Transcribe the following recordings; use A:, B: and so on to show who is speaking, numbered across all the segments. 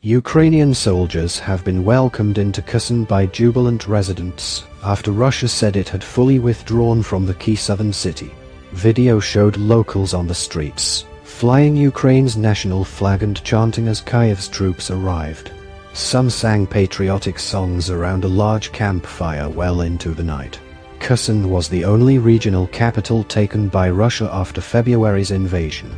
A: Ukrainian soldiers have been welcomed into Kherson by jubilant residents, after Russia said it had fully withdrawn from the key southern city. Video showed locals on the streets, flying Ukraine's national flag and chanting as Kyiv's troops arrived. Some sang patriotic songs around a large campfire well into the night. Kherson was the only regional capital taken by Russia after February's invasion.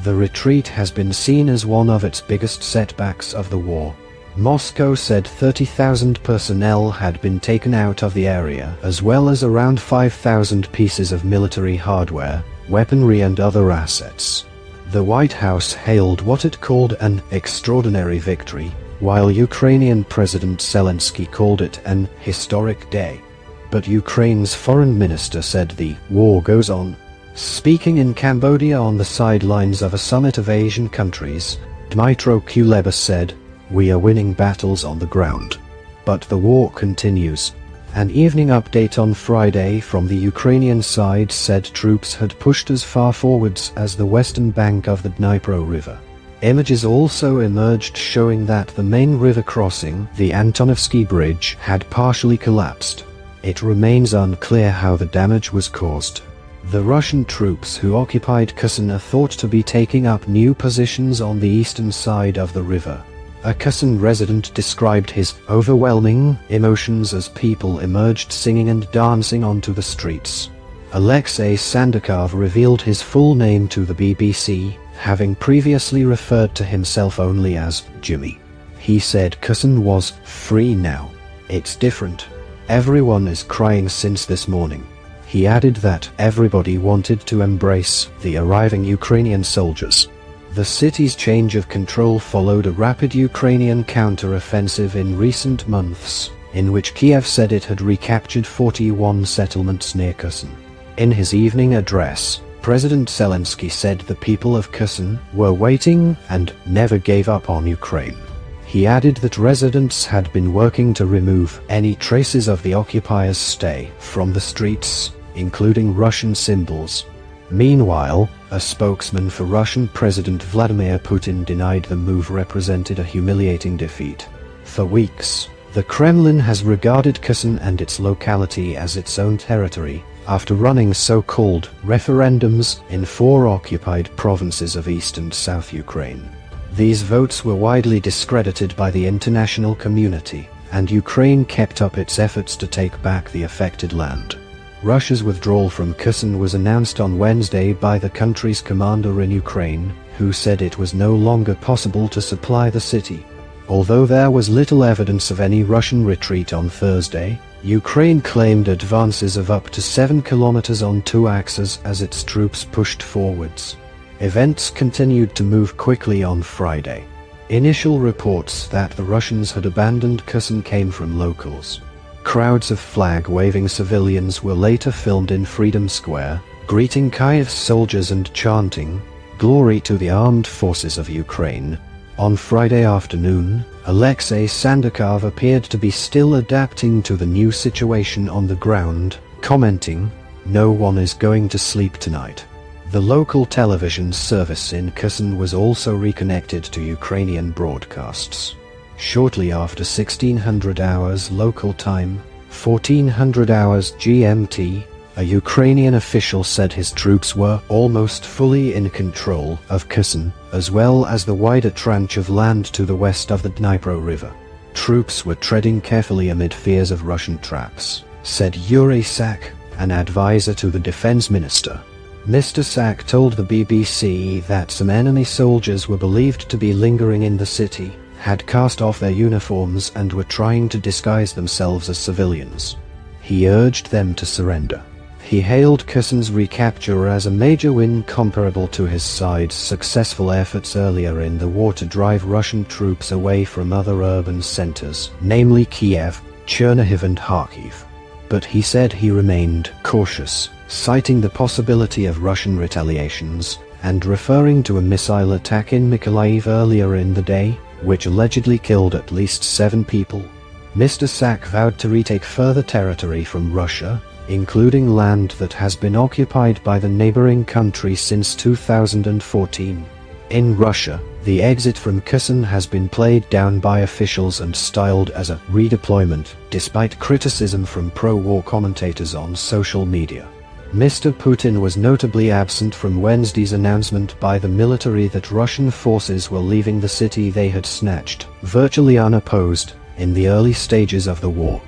A: The retreat has been seen as one of its biggest setbacks of the war. Moscow said 30,000 personnel had been taken out of the area, as well as around 5,000 pieces of military hardware, weaponry and other assets. The White House hailed what it called an extraordinary victory, while Ukrainian President Zelensky called it an historic day. But Ukraine's foreign minister said the war goes on. Speaking in Cambodia on the sidelines of a summit of Asian countries, Dmytro Kuleba said, "We are winning battles on the ground. But the war continues." An evening update on Friday from the Ukrainian side said troops had pushed as far forwards as the western bank of the Dnipro River. Images also emerged showing that the main river crossing, the Antonovsky Bridge, had partially collapsed. It remains unclear how the damage was caused. The Russian troops who occupied Kherson are thought to be taking up new positions on the eastern side of the river. A Kherson resident described his overwhelming emotions as people emerged singing and dancing onto the streets. Alexei Sandakov revealed his full name to the BBC, having previously referred to himself only as Jimmy. He said Kherson was free now. It's different. Everyone is crying since this morning. He added that everybody wanted to embrace the arriving Ukrainian soldiers. The city's change of control followed a rapid Ukrainian counter-offensive in recent months, in which Kyiv said it had recaptured 41 settlements near Kherson. In his evening address, President Zelensky said the people of Kherson were waiting and never gave up on Ukraine. He added that residents had been working to remove any traces of the occupiers' stay from the streets, including Russian symbols. Meanwhile, a spokesman for Russian President Vladimir Putin denied the move represented a humiliating defeat. For weeks, the Kremlin has regarded Kherson and its locality as its own territory, after running so-called referendums in 4 occupied provinces of East and South Ukraine. These votes were widely discredited by the international community, and Ukraine kept up its efforts to take back the affected land. Russia's withdrawal from Kherson was announced on Wednesday by the country's commander in Ukraine, who said it was no longer possible to supply the city. Although there was little evidence of any Russian retreat on Thursday, Ukraine claimed advances of up to 7 kilometers on 2 axes as its troops pushed forwards. Events continued to move quickly on Friday. Initial reports that the Russians had abandoned Kherson came from locals. Crowds of flag-waving civilians were later filmed in Freedom Square, greeting Kyiv's soldiers and chanting, "Glory to the armed forces of Ukraine." On Friday afternoon, Alexei Sandakov appeared to be still adapting to the new situation on the ground, commenting, "No one is going to sleep tonight." The local television service in Kherson was also reconnected to Ukrainian broadcasts. Shortly after 1600 hours local time, 1400 hours GMT, a Ukrainian official said his troops were almost fully in control of Kherson, as well as the wider tranche of land to the west of the Dnipro River. Troops were treading carefully amid fears of Russian traps, said Yuri Sak, an advisor to the defense minister. Mr. Sak told the BBC that some enemy soldiers were believed to be lingering in the city, had cast off their uniforms and were trying to disguise themselves as civilians. He urged them to surrender. He hailed Kherson's recapture as a major win comparable to his side's successful efforts earlier in the war to drive Russian troops away from other urban centers, namely Kyiv, Chernihiv and Kharkiv. But he said he remained cautious, citing the possibility of Russian retaliations, and referring to a missile attack in Mykolaiv earlier in the day, which allegedly killed at least 7 people. Mr. Sak vowed to retake further territory from Russia, including land that has been occupied by the neighboring country since 2014. In Russia, the exit from Kherson has been played down by officials and styled as a redeployment, despite criticism from pro-war commentators on social media. Mr. Putin was notably absent from Wednesday's announcement by the military that Russian forces were leaving the city they had snatched, virtually unopposed, in the early stages of the war.